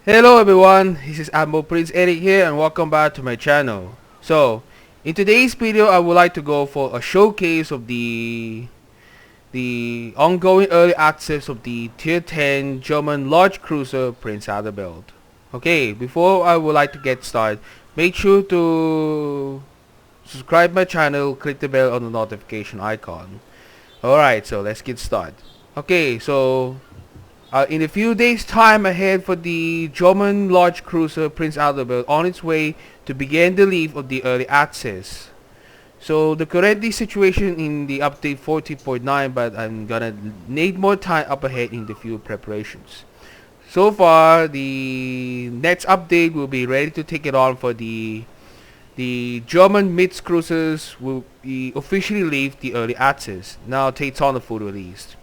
Hello everyone, this is Admiral Prinz Eric here and welcome back to my channel. So, in today's video I would like to go for a showcase of the ongoing early access of the Tier 10 German large cruiser Prinz Adalbert. Okay, before I would like to get started, make sure to subscribe my channel, click the bell on the notification icon. Alright, so let's get started. Okay, so in a few days time ahead for the German large cruiser Prinz Adalbert on its way to begin the leave of the early access. So the current situation in the update 40.9, but I'm gonna need more time up ahead in the few preparations. So far the next update will be ready to take it on for the German mid cruisers will be officially leave the early access. Now takes on the full release.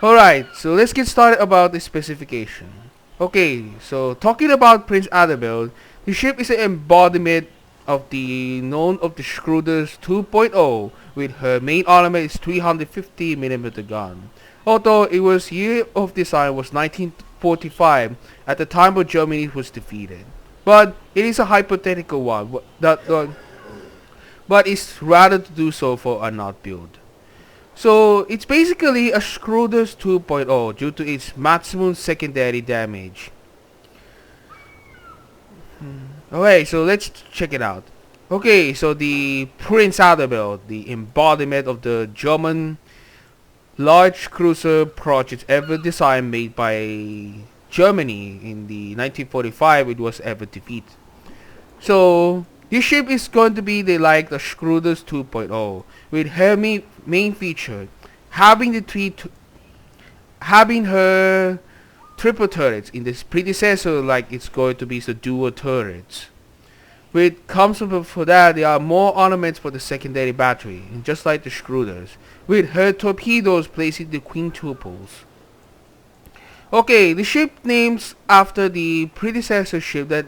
Alright, so let's get started about the specification. Okay, so talking about Prinz Adalbert, the ship is an embodiment of the Schroeder's 2.0 with her main armament is 350mm gun. Although it was year of design was 1945 at the time when Germany was defeated. But it is a hypothetical one, but it's rather to do so for a not build. So it's basically a Schroeder's 2.0 due to its maximum secondary damage. Okay, so let's check it out. Okay, so the Prinz Adalbert, the embodiment of the German large cruiser project ever designed made by Germany in the 1945 it was ever defeated. So this ship is going to be like the Schroeder's 2.0 with her main feature having her triple turrets. In this predecessor like it's going to be the dual turrets. With comes for that there are more ornaments for the secondary battery, and just like the Schroeder's, with her torpedoes placing the quintuples. Okay, the ship names after the predecessor ship that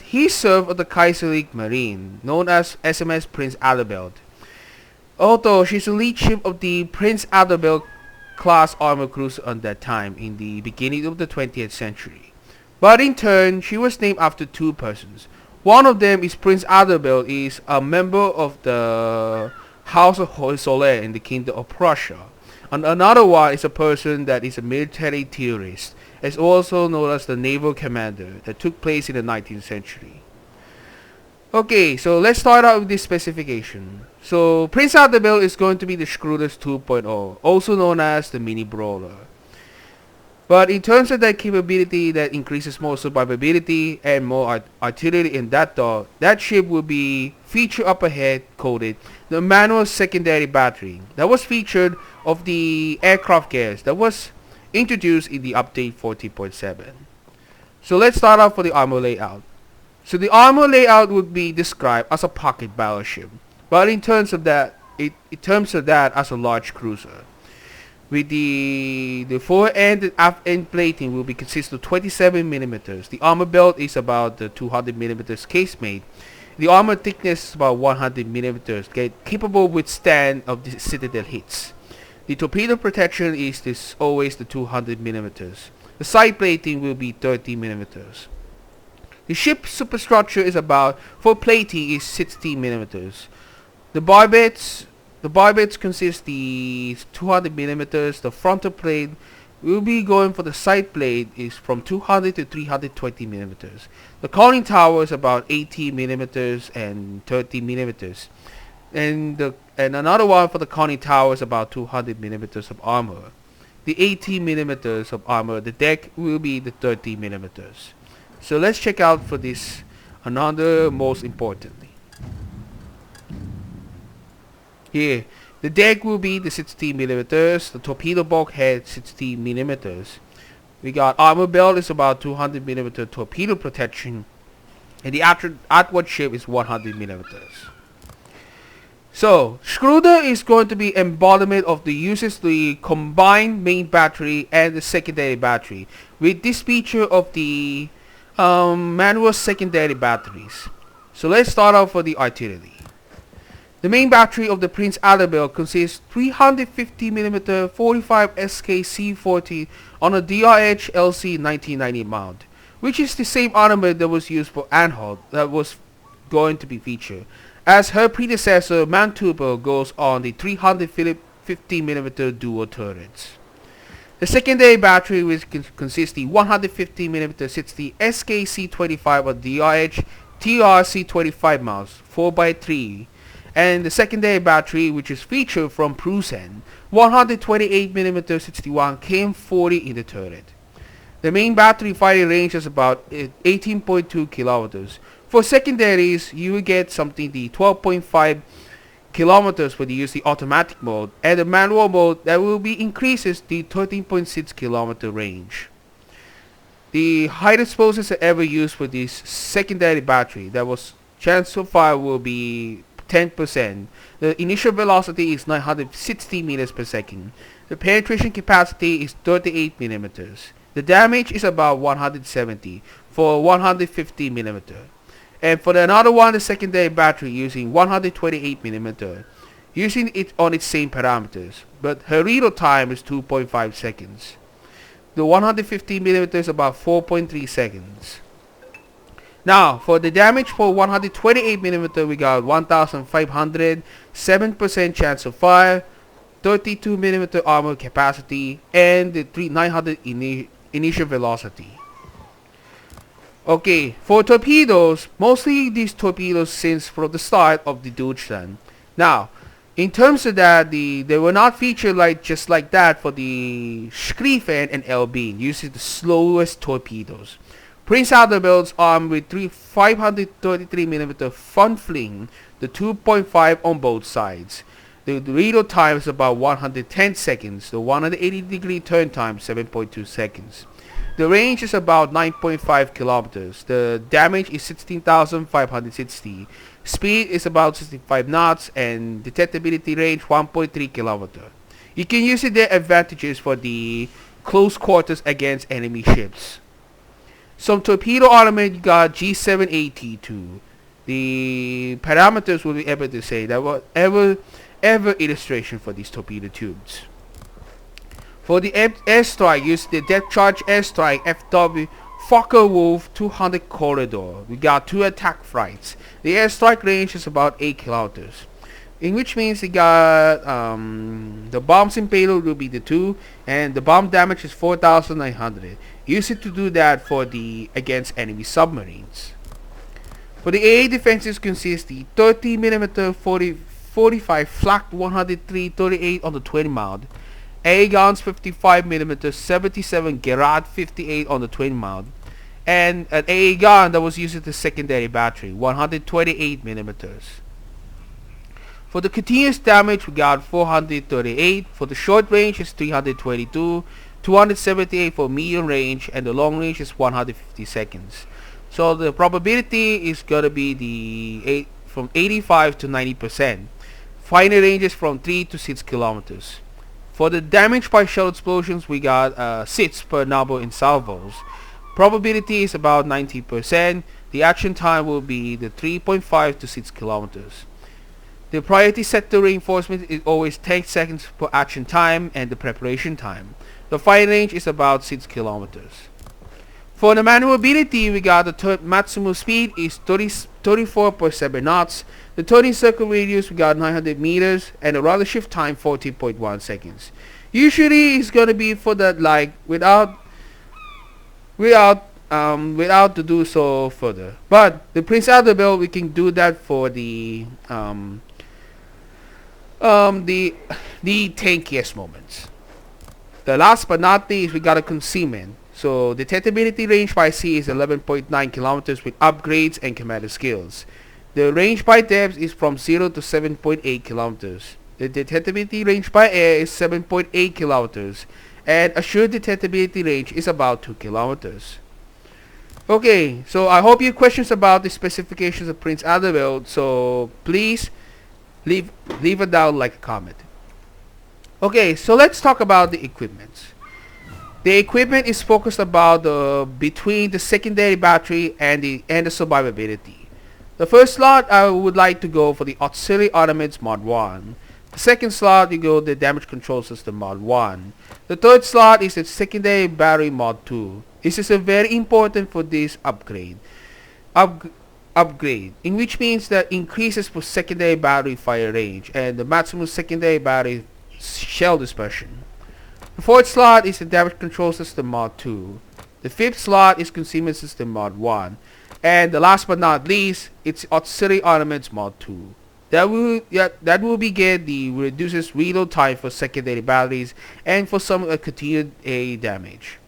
he served of the Kaiserliche Marine, known as SMS Prinz Adalbert. Although she's the lead ship of the Prinz Adalbert class armor cruiser on that time in the beginning of the 20th century. But in turn, she was named after two persons. One of them is Prinz Adalbert is a member of the House of Hohenzollern in the Kingdom of Prussia. And another one is a person that is a military theorist, as also known as the naval commander that took place in the 19th century. Okay, so let's start out with this specification. So Prinz Adalbert is going to be the Schroeder's 2.0, also known as the mini brawler. But in terms of that capability that increases more survivability and more artillery in that ship will be feature up ahead coded the manual secondary battery that was featured of the aircraft gas that was introduced in the update 40.7. So let's start off with the armor layout. So the armor layout would be described as a pocket battleship, but in terms of that as a large cruiser. With the fore end and aft end plating will be consist of 27mm. The armor belt is about the 200mm casemate. The armor thickness is about 100mm, capable withstand of the citadel hits. The torpedo protection is always the 200mm. The side plating will be 30mm. The ship's superstructure is about, for plating is 60mm. The barbettes consist the 200mm. The frontal plate will be going for the side plate is from 200 to 320mm. The conning tower is about 80mm and 30mm. And another one for the conning tower is about 200mm of armor. The 80mm of armor, the deck will be the 30mm. So let's check out for this another most importantly. Here, the deck will be the 60mm, the torpedo bulkhead 60mm. We got armor belt is about 200mm torpedo protection, and the outward shape is 100mm. So, Schroeder is going to be embodiment of the uses the combined main battery and the secondary battery, with this feature of the manual secondary batteries. So let's start off for the artillery. The main battery of the Prinz Adalbert consists 350mm 45 SK C40 on a DRH LC 1990 mount, which is the same armament that was used for Anhalt that was going to be featured, as her predecessor Manteuffel goes on the 350mm dual turrets. The secondary battery, which consists the 150mm, sits the SKC-25 or DRH TRC-25 mouse 4x3, and the secondary battery, which is featured from Prusen, 128mm 61 KM40 in the turret. The main battery firing range is about 18.2 kilometers. For secondaries, you will get something the 12.5 kilometers when you use the automatic mode, and the manual mode that will be increases the 13.6 kilometer range. The highest explosives ever used for this secondary battery that was chance so far will be 10%. The initial velocity is 960 meters per second. The penetration capacity is 38 millimeters. The damage is about 170 for 150 millimeter. And for the another one, the secondary battery using 128 millimeter, using it on its same parameters, but her reload time is 2.5 seconds. The 150mm is about 4.3 seconds. Now, for the damage for 128mm, we got 1500, 7% chance of fire, 32mm armor capacity, and the 900 initial velocity. Okay, for torpedoes, mostly these torpedoes since from the start of the Deutschland. Now, in terms of that, they were not featured just like that for the Schriefen and Elbin, using the slowest torpedoes. Prinz Adalbert's armed with 533mm front fling, the 2.5 on both sides. The reload time is about 110 seconds, the 180-degree turn time 7.2 seconds. The range is about 9.5 kilometers. The damage is 16,560. Speed is about 65 knots and detectability range 1.3 kilometer. You can use their advantages for the close quarters against enemy ships. Some torpedo armament, you got G7AT2. The parameters will be able to say that whatever illustration for these torpedo tubes. For the airstrike, use the depth charge airstrike FW Focke-Wulf 200 corridor. We got 2 attack flights. The airstrike range is about 8 kilometers, in which means we got the bombs in payload will be the 2, and the bomb damage is 4,900. Use it to do that for the against enemy submarines. For the AA defenses consist the 30mm 45 flak 103 38 on the 20 mount. AA guns 55mm 77 Gerard 58 on the twin mount, and an AA gun that was used as the secondary battery 128mm. For the continuous damage, we got 438. For the short range is 322, 278 for medium range, and the long range is 150 seconds. So the probability is gonna be from 85 to 90%. Final range is from 3 to 6 kilometers. For the damage by shell explosions, we got 6 per number in salvos. Probability is about 90%. The action time will be the 3.5 to 6 kilometers. The priority sector reinforcement is always 10 seconds per action time and the preparation time. The fire range is about 6 kilometers. For the maneuverability, we got the maximum speed is 34.7 knots. The turning circle radius, we got 900 meters, and the rudder shift time 14.1 seconds. Usually it's gonna be for that without to do so further. But the Prinz Adalbert, we can do that for the tankiest moments. The last but not least, we got a concealment. So the detectability range by sea is 11.9 kilometers with upgrades and commander skills. The range by depth is from 0 to 7.8 kilometers. The detectability range by air is 7.8 kilometers, and assured detectability range is about 2 kilometers. Okay, so I hope you have questions about the specifications of Prinz Adalbert, so please leave it down like a comment. Okay, so let's talk about the equipment. The equipment is focused about between the secondary battery and the survivability. The first slot I would like to go for the auxiliary armaments mod 1. The second slot you go the damage control system mod 1. The third slot is the secondary battery mod 2. This is a very important for this upgrade. Up, upgrade, in which means that increases for secondary battery fire range and the maximum secondary battery shell dispersion. The fourth slot is the damage control system mod 2. The fifth slot is concealment system mod 1. And the last but not least, it's auxiliary ornaments mod 2. That will begin the reduces reload time for secondary batteries and for some continued A damage.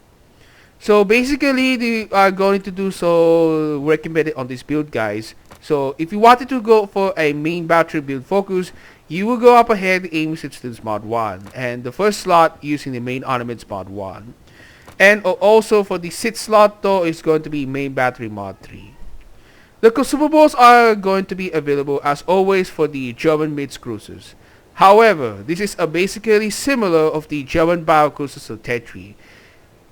So basically they are going to do so recommended on this build, guys. So if you wanted to go for a main battery build focus, you will go up ahead aim systems mod 1 and the first slot using the main ornaments mod 1. And also for the sixth slot though is going to be main battery mod 3. The consumables are going to be available as always for the German mid cruisers. However, this is basically similar of the German bio cruisers of Tetri.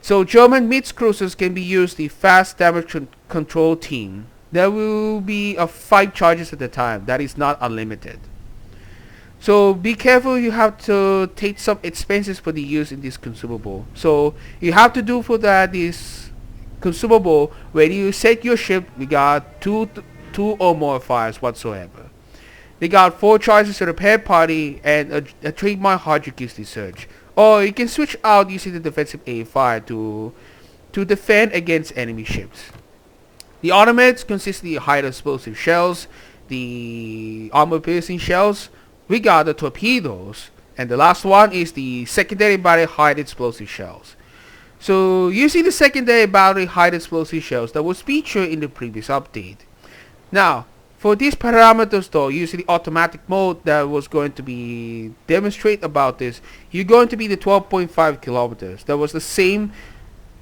So German mid cruisers can be used the fast damage control team. There will be 5 charges at a time. That is not unlimited. So be careful, you have to take some expenses for the use in this consumable. So you have to do for that this consumable when you set your ship. We got two or more fires whatsoever. They got 4 charges to repair party and a trademark hard use research. Or you can switch out using the defensive A fire to defend against enemy ships. The ornaments consist of the high explosive shells, the armor piercing shells, we got the torpedoes, and the last one is the secondary battery high explosive shells. So using the secondary battery high explosive shells that was featured in the previous update. Now, for these parameters though, using the automatic mode that was going to be demonstrate about this, you're going to be the 12.5 kilometers. That was the same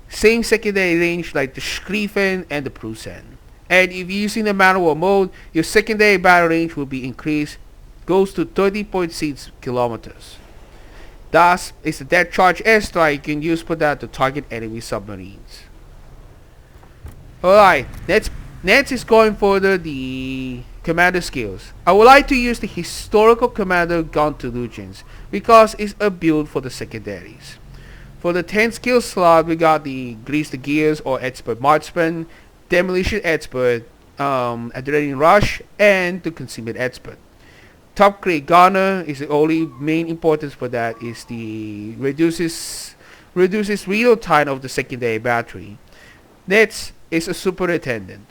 secondary range like the Schriefen and the Prusen. And if you're using the manual mode, your secondary battle range will be increased, goes to 30.6 kilometers. Thus, it's a dead charge airstrike you can use for that to target enemy submarines. Alright, next is going further the commander skills. I would like to use the historical commander gun delusions because it's a build for the secondaries. For the 10 skill slot, we got the grease the gears or expert marksman, demolition expert, adrenaline rush, and the concealment expert. Top grade gunner is the only main importance for that is the reduces reload time of the secondary battery. Next is a superintendent.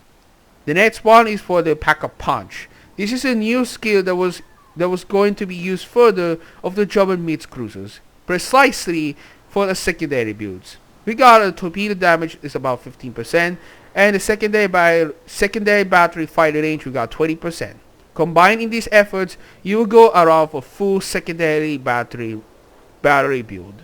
The next one is for the pack-up punch. This is a new skill that was going to be used further of the German mid cruisers, precisely for the secondary builds. We got a torpedo damage is about 15%, and the secondary battery fire range we got 20%. Combining these efforts, you will go around for full secondary battery build.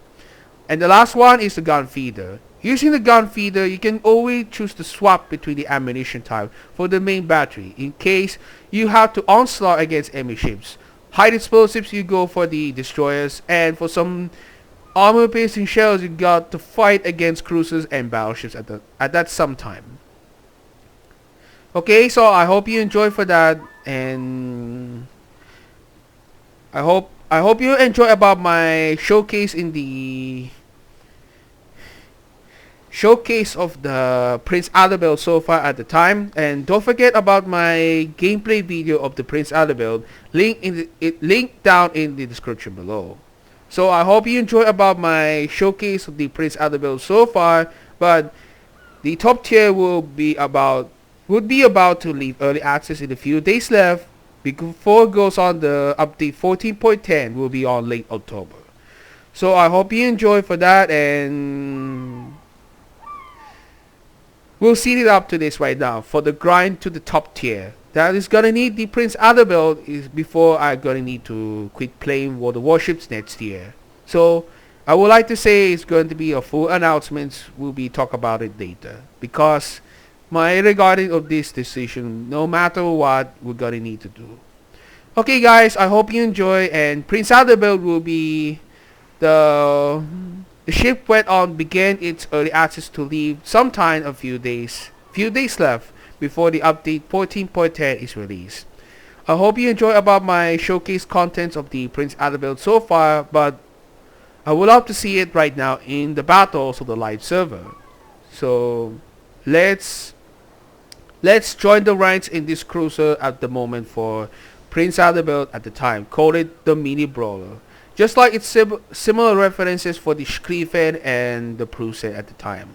And the last one is the gun feeder. Using the gun feeder, you can always choose to swap between the ammunition type for the main battery in case you have to onslaught against enemy ships. High explosives, you go for the destroyers, and for some armor piercing shells, you got to fight against cruisers and battleships at that some time. Okay, so I hope you enjoy for that, and I hope you enjoy about my showcase in the showcase of the Prinz Adalbert so far at the time. And don't forget about my gameplay video of the Prinz Adalbert, link down in the description below. So I hope you enjoy about my showcase of the Prinz Adalbert so far, but the top tier would be about to leave early access in a few days left before it goes on. The update 14.10 will be on late October. So I hope you enjoy for that, and we'll see it up to this right now for the grind to the top tier. That is gonna need the Prinz Adalbert is before I'm gonna need to quit playing World of Warships next year. So I would like to say it's going to be a full announcement. We'll be talk about it later because my regarding of this decision, no matter what, we're gonna need to do. Okay guys, I hope you enjoy, and Prinz Adalbert will be the ship began its early access to leave sometime a few days left before the update 14.10 is released. I hope you enjoy about my showcase contents of the Prinz Adalbert so far, but I would love to see it right now in the battles of the live server. So let's join the ranks in this cruiser at the moment for Prinz Adalbert at the time. Call it the mini brawler. Just like it's similar references for the Schlieffen and the Prusen at the time.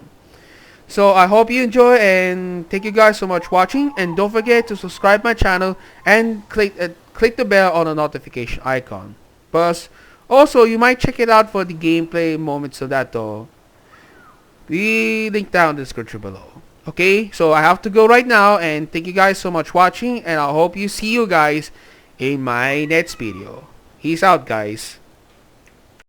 So I hope you enjoy, and thank you guys so much watching, and don't forget to subscribe my channel and click the bell on the notification icon. Plus also you might check it out for the gameplay moments of that though. The link down in the description below. Okay, so I have to go right now, and thank you guys so much watching, and I hope you see you guys in my next video. Peace out guys.